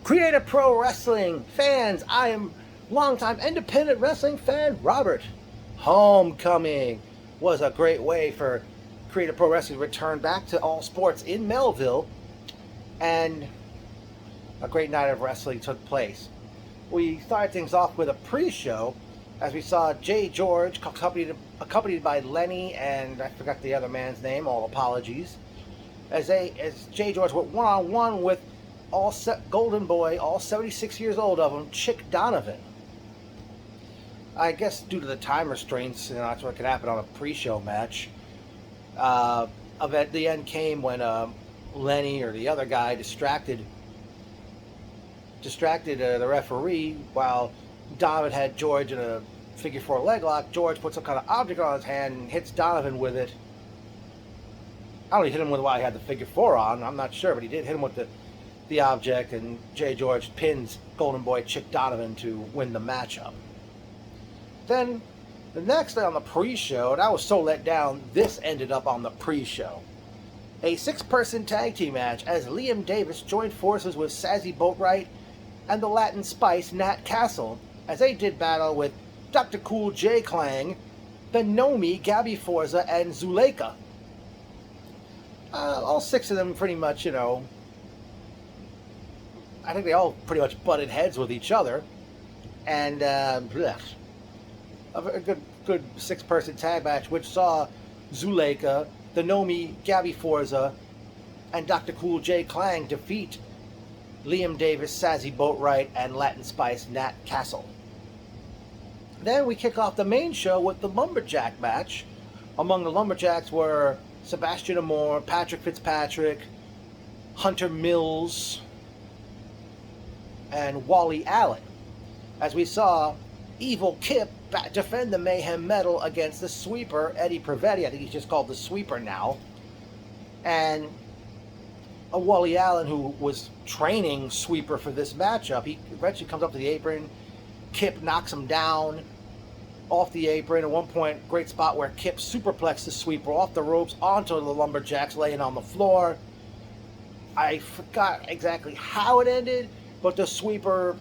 Creative Pro Wrestling fans, I am longtime independent wrestling fan Robert. Homecoming was a great way for Creative Pro Wrestling to return back to All Sportz in Melville, and a great night of wrestling took place. We started things off with a pre-show as we saw Jay George accompanied by Lenny and I forgot the other man's name, all apologies, as Jay George went one-on-one with Golden Boy, all 76 years old of him, Chick Donovan. I guess due to the time restraints, that's what could happen on a pre-show match. The end came when Lenny or the other guy distracted the referee while Donovan had George in a figure 4 leg lock. George put some kind of object on his hand and hits Donovan with it. I don't know, he hit him with while he had the figure 4 on, I'm not sure, but he did hit him with the object, and Jay George pins Golden Boy Chick Donovan to win the matchup. Then, the next day on the pre-show, and I was so let down, this ended up on the pre-show. A 6-person tag team match as Liam Davis joined forces with Sazzy Boatwright and the Latin Spice Nat Castle as they did battle with Dr. Cool J Clang, Benomi, Gabby Forza, and Zuleika. All 6 of them pretty much, I think they all pretty much butted heads with each other, and a good 6-person tag match, which saw Zuleika, the Nomi, Gabby Forza, and Dr. Cool J Clang defeat Liam Davis, Sazzy Boatwright, and Latin Spice Nat Castle. Then we kick off the main show with the Lumberjack match. Among the Lumberjacks were Sebastian Amore, Patrick Fitzpatrick, Hunter Mills, and Wally Allen, as we saw Evil Kip defend the Mayhem medal against the Sweeper, Eddie Privetti. I think he's just called the Sweeper now. And Wally Allen, who was training Sweeper for this matchup, he eventually comes up to the apron. Kip knocks him down off the apron. At one point, great spot where Kip superplexed the Sweeper off the ropes onto the Lumberjacks laying on the floor. I forgot exactly how it ended, but the Sweeper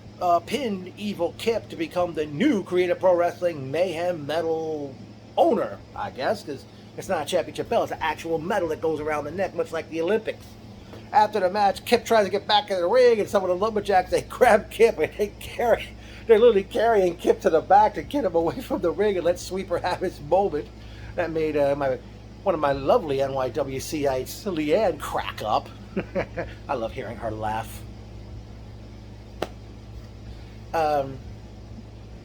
pinned Evil Kip to become the new Creative Pro Wrestling Mayhem medal owner, I guess, because it's not a championship belt, it's an actual medal that goes around the neck, much like the Olympics. After the match, Kip tries to get back in the ring, and some of the Lumberjacks, they grab Kip, and they're literally carrying Kip to the back to get him away from the ring and let Sweeper have his moment. That made one of my lovely NYWCites, Leanne, crack up. I love hearing her laugh.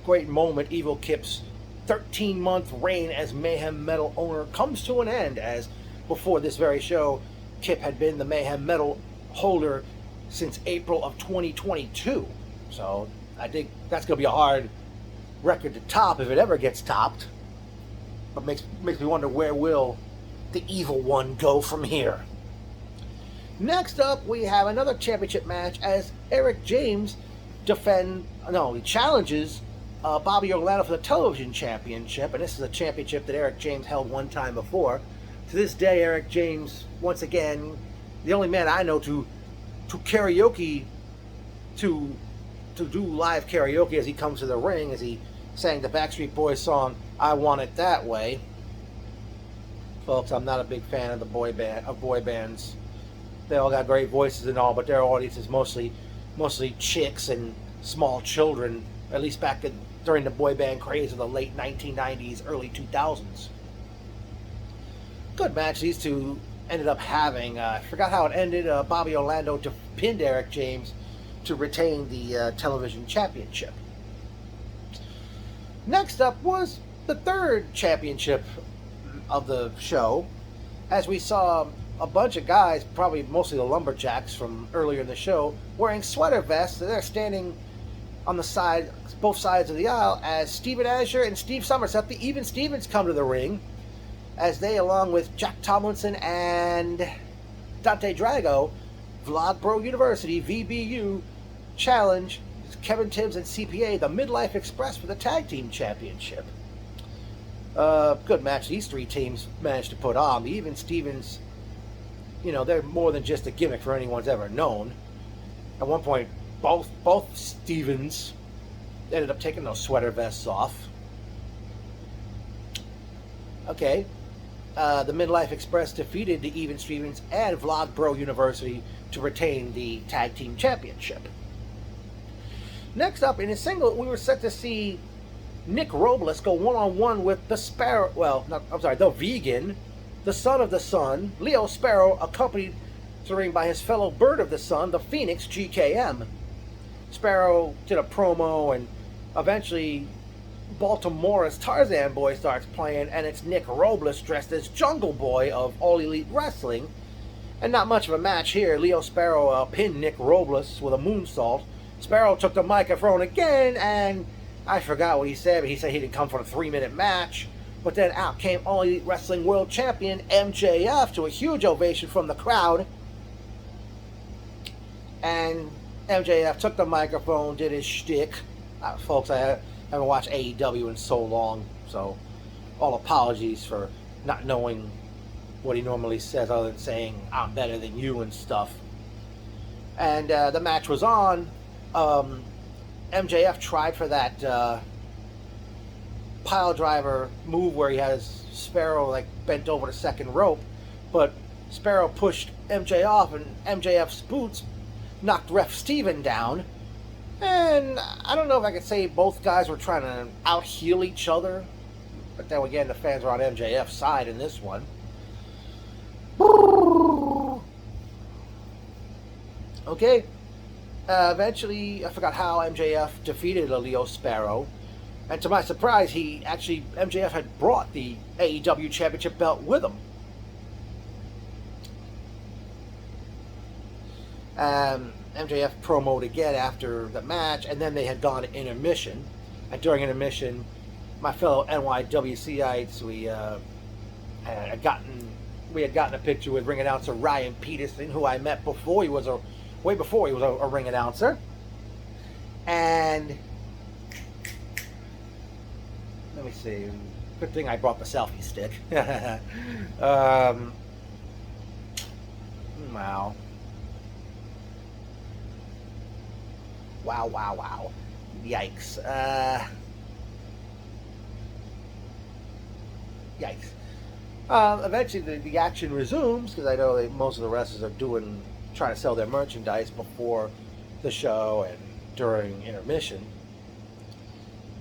Great moment. Evil Kip's 13-month reign as Mayhem Medal owner comes to an end, as before this very show, Kip had been the Mayhem Medal holder since April of 2022. So I think that's going to be a hard record to top if it ever gets topped. But makes me wonder, where will the evil one go from here? Next up, we have another championship match as Eric James he challenges Bobby Orlando for the television championship, and this is a championship that Eric James held one time before. To this day, Eric James, once again, the only man I know to karaoke, to do live karaoke as he comes to the ring, as he sang the Backstreet Boys song "I Want It That Way." Folks, I'm not a big fan of boy bands. They all got great voices and all, but their audience is mostly chicks and small children, at least during the boy band craze of the late 1990s, early 2000s. Good match these two ended up having. I forgot how it ended. Bobby Orlando pinned Eric James to retain the television championship. Next up was the third championship of the show, as we saw a bunch of guys, probably mostly the Lumberjacks from earlier in the show, wearing sweater vests. They're standing on the side, both sides of the aisle, as Steven Asher and Steve Somerset, the Even Stevens, come to the ring, as they, along with Jack Tomlinson and Dante Drago, Vlogbro University, VBU, challenge Kevin Tibbs and CPA, the Midlife Express, for the tag team championship. Good match these three teams managed to put on. The Even Stevens, they're more than just a gimmick for anyone's ever known. At one point, both Stevens ended up taking those sweater vests off. Okay. The Midlife Express defeated the Even Stevens and Vlogbro University to retain the Tag Team Championship. Next up, in a single, we were set to see Nick Robles go one-on-one with the Sparrow, the Vegan, the Son of the Sun, Leo Sparrow, accompanied to the ring by his fellow Bird of the Sun, the Phoenix GKM. Sparrow did a promo, and eventually Baltimore's Tarzan Boy starts playing, and it's Nick Robles dressed as Jungle Boy of All Elite Wrestling. And not much of a match here. Leo Sparrow pinned Nick Robles with a moonsault. Sparrow took the microphone again, and I forgot what he said, but he said he didn't come for a 3-minute match. But then out came All Elite Wrestling World Champion MJF to a huge ovation from the crowd. And MJF took the microphone, did his shtick. Folks, I haven't watched AEW in so long, so all apologies for not knowing what he normally says other than saying, I'm better than you and stuff. And the match was on. MJF tried for that pile driver move where he has Sparrow like bent over the second rope, but Sparrow pushed MJ off, and MJF's boots knocked Ref Steven down. And I don't know if I could say both guys were trying to out-heel each other, but then again, the fans were on MJF's side in this one. Okay. Eventually, I forgot how MJF defeated Leo Sparrow. And to my surprise, MJF had brought the AEW Championship belt with him. MJF promoted again after the match, and then they had gone to intermission. And during intermission, my fellow NYWCites, we had gotten a picture with ring announcer Ryan Peterson, who I met way before he was a ring announcer. And let me see. Good thing I brought the selfie stick. Wow. Wow. Yikes. Yikes. Eventually the action resumes, because I know that most of the wrestlers are trying to sell their merchandise before the show and during intermission.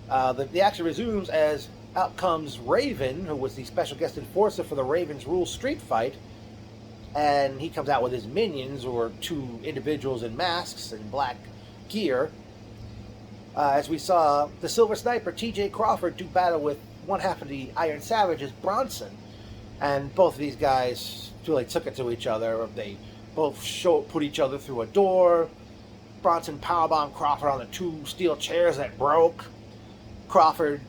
The action resumes as out comes Raven, who was the special guest enforcer for the Ravens Rule Street Fight, and he comes out with his minions, who are two individuals in masks and black gear. As we saw the Silver Sniper TJ Crawford do battle with one half of the Iron Savages, Bronson, and both of these guys really took it to each other. They both put each other through a door. Bronson powerbombed Crawford on the two steel chairs that broke. Crawford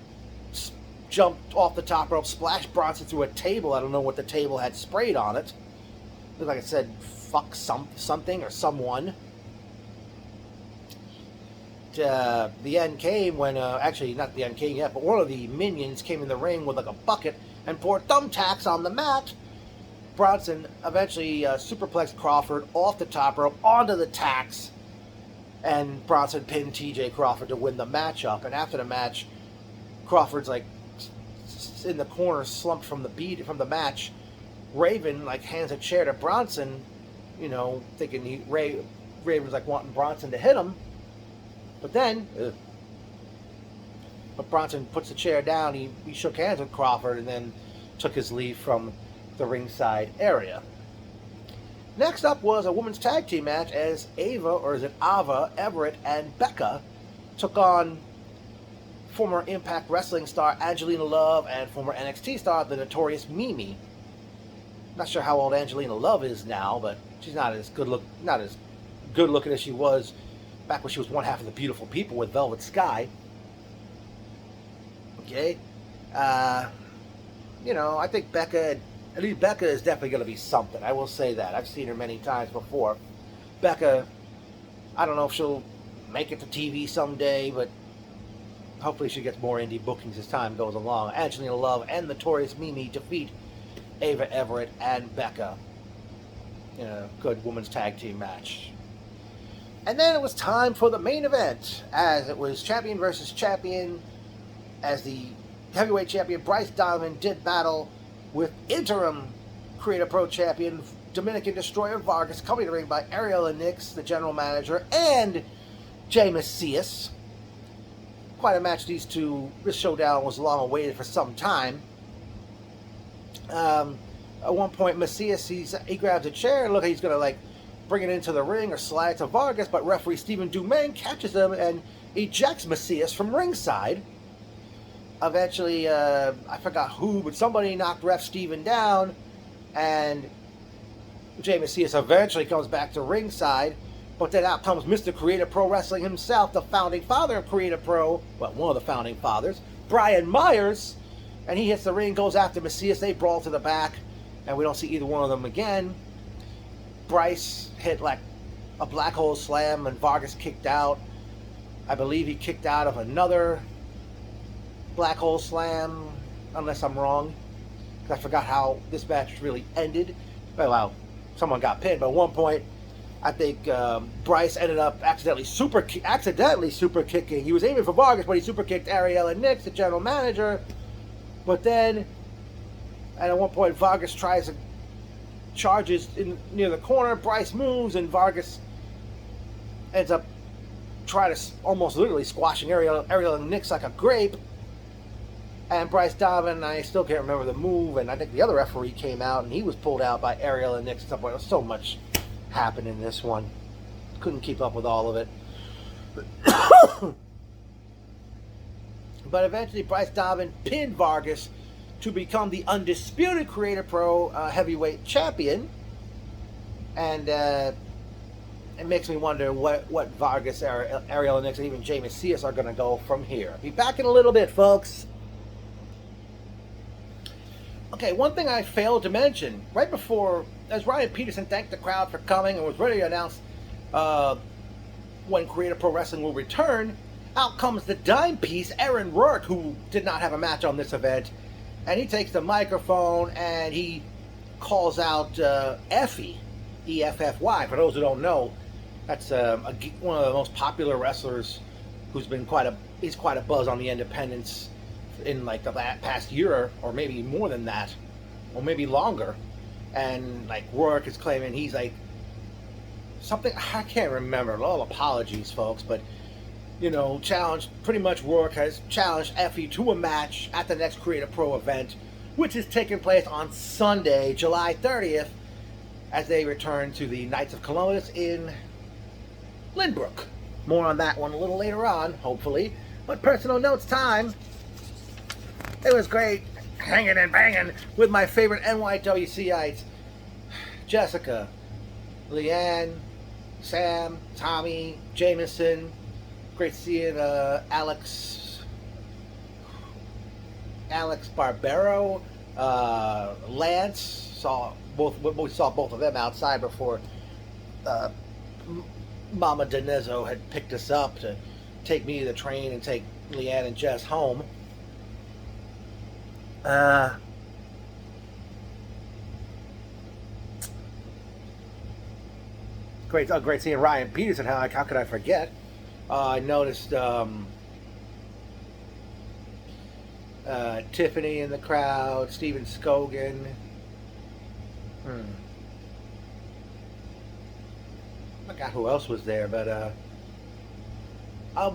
jumped off the top rope, splashed Bronson through a table. I don't know what the table had sprayed on it. Looked like it said fuck something or someone. The end came when, actually not the end came yet, but one of the minions came in the ring with like a bucket and poured thumbtacks on the mat. Bronson eventually superplexed Crawford off the top rope onto the tacks, and Bronson pinned TJ Crawford to win the matchup. And after the match, Crawford's like in the corner, slumped from the match. Raven like hands a chair to Bronson, thinking Raven's like wanting Bronson to hit him. But then, Bronson puts the chair down. He shook hands with Crawford and then took his leave from the ringside area. Next up was a women's tag team match as Ava Everett and Becca took on former Impact Wrestling star Angelina Love and former NXT star the Notorious Mimi. Not sure how old Angelina Love is now, but she's not as good looking as she was back when she was one half of the Beautiful People with Velvet Sky. Okay. I think Becca is definitely going to be something. I will say that. I've seen her many times before. Becca, I don't know if she'll make it to TV someday, but hopefully she gets more indie bookings as time goes along. Angelina Love and Notorious Mimi defeat Ava Everett and Becca in a good women's tag team match. And then it was time for the main event, as it was champion versus champion, as the heavyweight champion Bryce Donovan did battle with interim Creative Pro champion Dominican Destroyer Vargas, coming to the ring by Ariel Nix, the general manager, and Jay Macias. Quite a match, these two. This showdown was long awaited for some time. At one point, Macias, he grabs a chair, look, he's going to bring it into the ring or slide to Vargas, but referee Stephen Dumaine catches him and ejects Macias from ringside. Eventually, I forgot who, but somebody knocked ref Stephen down, and Jay Macias eventually comes back to ringside, but then out comes Mr. Creative Pro Wrestling himself, the founding father of Creative Pro, well, one of the founding fathers, Brian Myers, and he hits the ring, goes after Macias, they brawl to the back, and we don't see either one of them again. Bryce hit a black hole slam, and Vargas kicked out. I believe he kicked out of another black hole slam, unless I'm wrong, because I forgot how this match really ended. Well, someone got pinned, but at one point, I think Bryce ended up accidentally super kicking. He was aiming for Vargas, but he super kicked Ariel Nix, the general manager. But then, and at one point, Vargas tries to charges near the corner. Bryce moves, and Vargas ends up trying to almost literally squashing Ariel Nix like a grape. And Bryce Donovan, I still can't remember the move, and I think the other referee came out, and he was pulled out by Ariel Nix at some point. There was so much happened in this one. Couldn't keep up with all of it. But eventually, Bryce Donovan pinned Vargas to become the undisputed Creative Pro heavyweight champion. And it makes me wonder what Vargas, Ariel Nix, and even Jay Macias are going to go from here. Be back in a little bit, folks. Okay, one thing I failed to mention, right before, as Ryan Peterson thanked the crowd for coming and was ready to announce when Creative Pro Wrestling will return, out comes the dime piece, Aaron Rourke, who did not have a match on this event, and he takes the microphone and he calls out Effie, E-F-F-Y. For those who don't know, that's one of the most popular wrestlers who's been quite a buzz on the independents in the past year, or maybe more than that, or maybe longer. And Rourke is claiming he's something, I can't remember. All apologies, folks, but challenged, pretty much Rourke has challenged Effie to a match at the next Creative Pro event, which is taking place on Sunday, July 30th, as they return to the Knights of Columbus in Lynbrook. More on that one a little later on, hopefully. But personal notes time. It was great hanging and banging with my favorite NYWCites, Jessica, Leanne, Sam, Tommy, Jameson. Great seeing Alex Barbero, Lance. We saw both of them outside before Mama Denezzo had picked us up to take me to the train and take Leanne and Jess home. Great seeing Ryan Peterson. How could I forget? I noticed Tiffany in the crowd, Steven Scogan. I forgot who else was there, but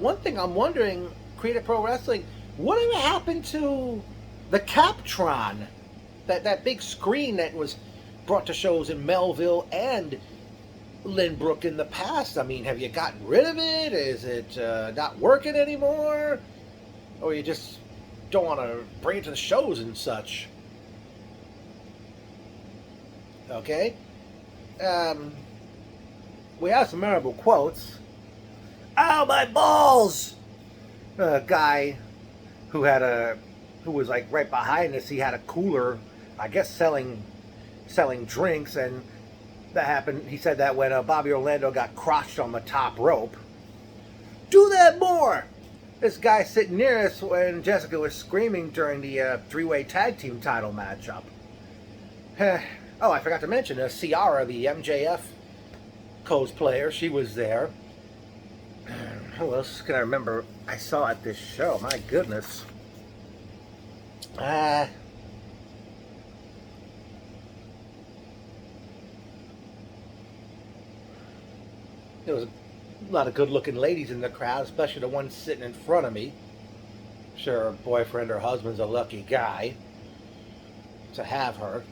one thing I'm wondering, Creative Pro Wrestling, whatever happened to the Captron? That big screen that was brought to shows in Melville and Lynbrook in the past. I mean, have you gotten rid of it? Is it not working anymore? Or you just don't want to bring it to the shows and such? Okay. We have some memorable quotes. Ow, my balls! A guy who was right behind us, he had a cooler, I guess selling drinks, and that happened. He said that when Bobby Orlando got crotched on the top rope. Do that more! This guy sitting near us when Jessica was screaming during the three-way tag team title matchup. Oh, I forgot to mention Ciara, the MJF cosplayer. She was there. Who else can I remember I saw at this show? My goodness. There was a lot of good-looking ladies in the crowd, especially the one sitting in front of me. I'm sure her boyfriend or husband's a lucky guy to have her.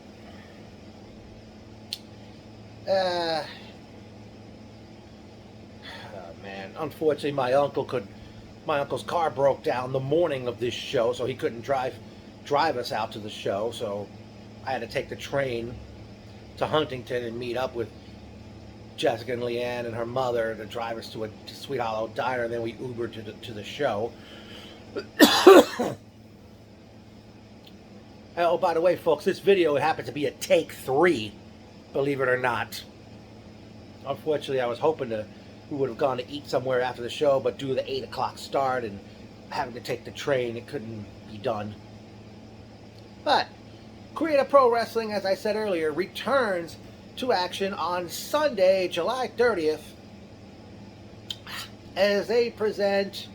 Oh man, unfortunately, my uncle's car broke down the morning of this show, so he couldn't drive us out to the show. So I had to take the train to Huntington and meet up with Jessica and Leanne and her mother to drive us to Sweet Hollow Diner, and then we Ubered to the show. Oh, by the way, folks, this video happened to be a take 3, believe it or not. Unfortunately, I was hoping we would have gone to eat somewhere after the show, but due to the 8 o'clock start and having to take the train, it couldn't be done. But Creative Pro Wrestling, as I said earlier, returns to action on Sunday, July 30th, as they present...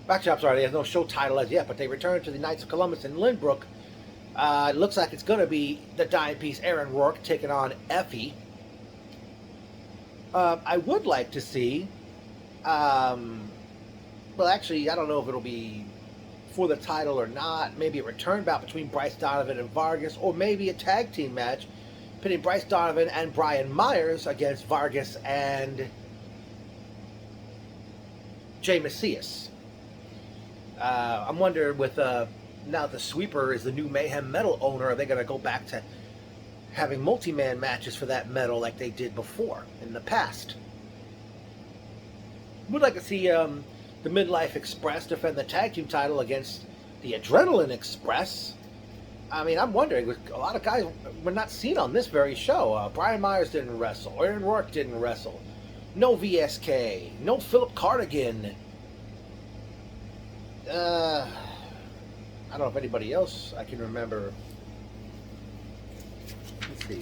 Actually, I'm sorry, there's no show title as yet, but they return to the Knights of Columbus in Lynbrook. It looks like it's going to be the dime piece Aaron Rourke taking on Effie. I would like to see... well, actually, I don't know if it'll be for the title or not. Maybe a return bout between Bryce Donovan and Vargas, or maybe a tag team match pitting Bryce Donovan and Brian Myers against Vargas and Jay Macias. I'm wondering, with now the Sweeper is the new Mayhem Metal owner, are they going to go back to having multi-man matches for that medal like they did before in the past? Would like to see the Midlife Express defend the tag team title against the Adrenaline Express. I mean, I'm wondering, a lot of guys were not seen on this very show. Brian Myers didn't wrestle. Aaron Rourke didn't wrestle. No VSK. No Philip Cardigan. I don't know if anybody else I can remember. Let's see.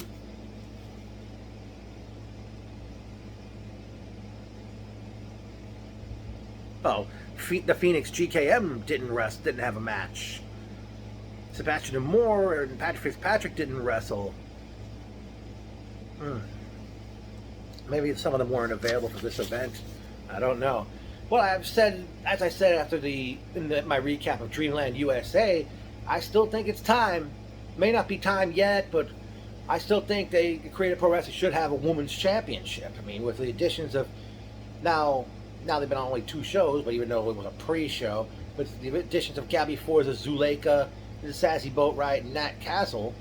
Oh, the Phoenix GKM didn't have a match. Sebastian Moore and Patrick Fitzpatrick didn't wrestle. Maybe some of them weren't available for this event. I don't know. Well, as I said my recap of Dreamland USA, I still think it's time. May not be time yet, but I still think Creative Pro Wrestling should have a women's championship. I mean, with the additions of now they've been on only 2 shows, but even though it was a pre-show, with the additions of Gabby Forza, Zuleika, the Sassy Boatwright, and Nat Castle,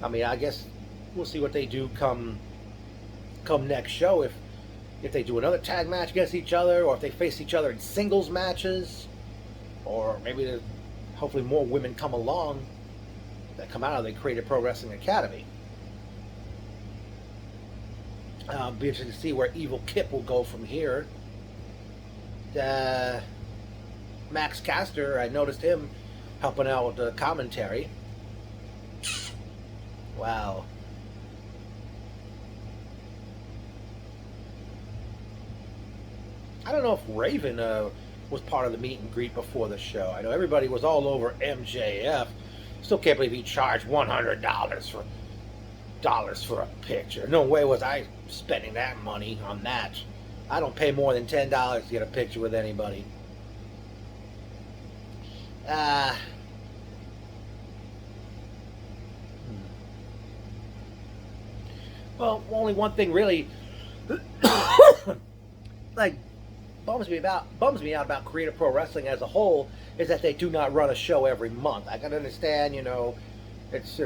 I mean, I guess we'll see what they do come next show, if they do another tag match against each other, or if they face each other in singles matches, or maybe hopefully more women come along that come out of the Creative Pro Wrestling Academy. Be interested to see where Evil Kip will go from here. Max Caster, I noticed him helping out with the commentary. Wow. I don't know if Raven was part of the meet and greet before the show. I know everybody was all over MJF. Still can't believe he charged $100 for a picture. No way was I spending that money on that. I don't pay more than $10 to get a picture with anybody. Well, only one thing really bums me out about Creative Pro Wrestling as a whole is that they do not run a show every month. I can understand, it's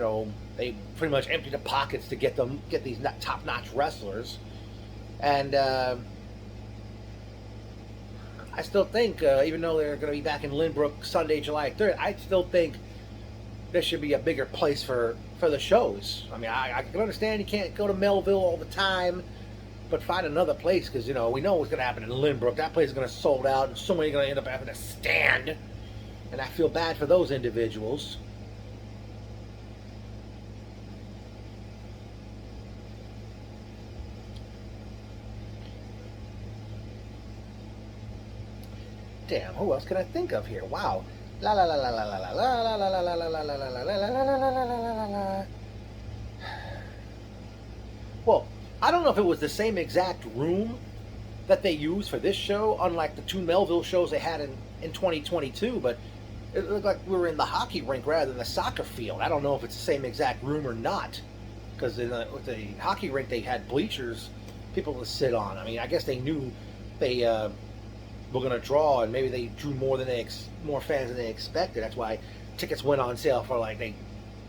they pretty much empty the pockets to get these top-notch wrestlers, and I still think, even though they're going to be back in Lynbrook Sunday, July 3rd, I still think there should be a bigger place for the shows. I mean, I can understand you can't go to Melville all the time, but find another place, because, we know what's going to happen in Lynbrook. That place is going to sold out, and somebody's going to end up having to stand, and I feel bad for those individuals. damn, who else can I think of here? Wow. La la la la la la la la la la la la la la la la la la. Well, I don't know if it was the same exact room that they used for this show, unlike the two Melville shows they had in 2022, but it looked like we were in the hockey rink rather than the soccer field. I don't know if it's the same exact room or not, because with the hockey rink they had bleachers, people to sit on. I mean, I guess they knew they were going to draw, and maybe they drew more fans than they expected. That's why tickets went on sale for they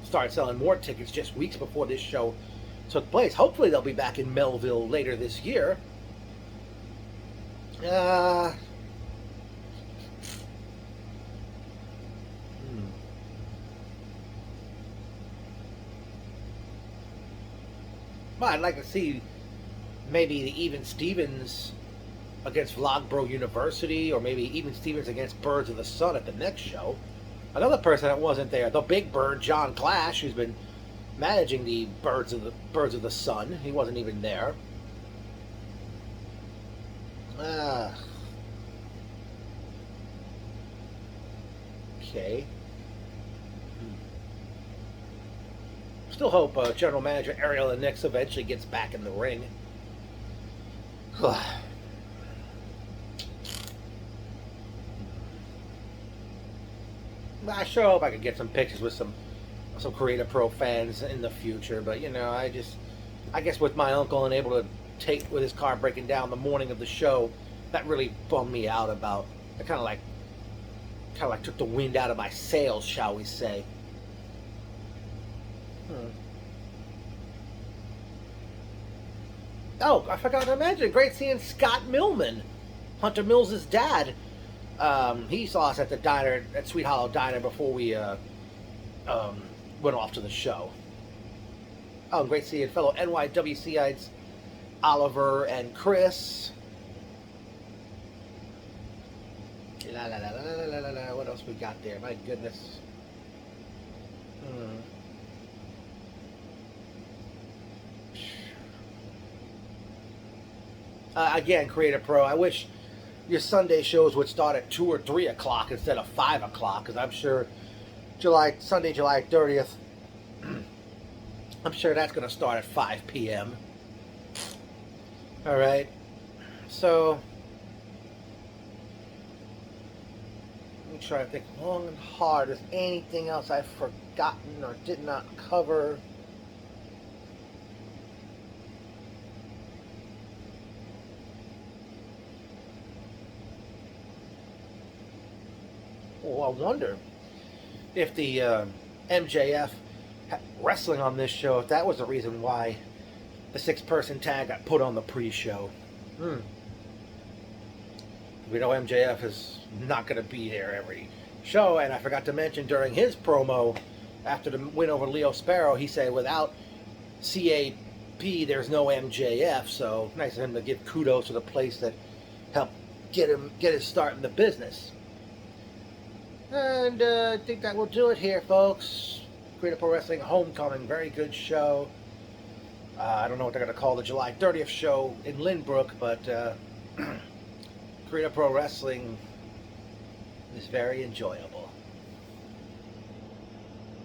started selling more tickets just weeks before this show took place. Hopefully they'll be back in Melville later this year. Well, I'd like to see maybe the Even Stevens against Vlogbro University, or maybe Even Stevens against Birds of the Sun at the next show. Another person that wasn't there, the Big Bird, John Clash, who's been managing the Birds of the Sun. He wasn't even there. Okay. Still hope General Manager Ariel Nix eventually gets back in the ring. I sure hope I could get some pictures with some Creative Pro fans in the future, but I guess with my uncle unable to take with his car breaking down the morning of the show, that really bummed me out about. I kind of like took the wind out of my sails, shall we say. Oh, I forgot to mention, great seeing Scott Millman, Hunter Mills' dad. He saw us at the diner, at Sweet Hollow Diner, before we went off to the show. Oh, great seeing fellow NYWCites Oliver and Chris. La la la la la la la. What else we got there? My goodness. Again, Creative Pro, I wish your Sunday shows would start at 2 or 3 o'clock instead of 5 o'clock, because I'm sure Sunday, July 30th, I'm sure that's going to start at 5 p.m. All right. So, let me try to think long and hard. Is anything else I've forgotten or did not cover? Well, I wonder if the MJF wrestling on this show, if that was the reason why the 6-person tag got put on the pre-show. We know MJF is not going to be there every show, and I forgot to mention during his promo after the win over Leo Sparrow, he said without CAP there's no MJF, so nice of him to give kudos to the place that helped get his start in the business. And I think that will do it here, folks. Creative Pro Wrestling Homecoming, very good show. I don't know what they're going to call the July 30th show in Lynbrook, but Creative Pro Wrestling is very enjoyable.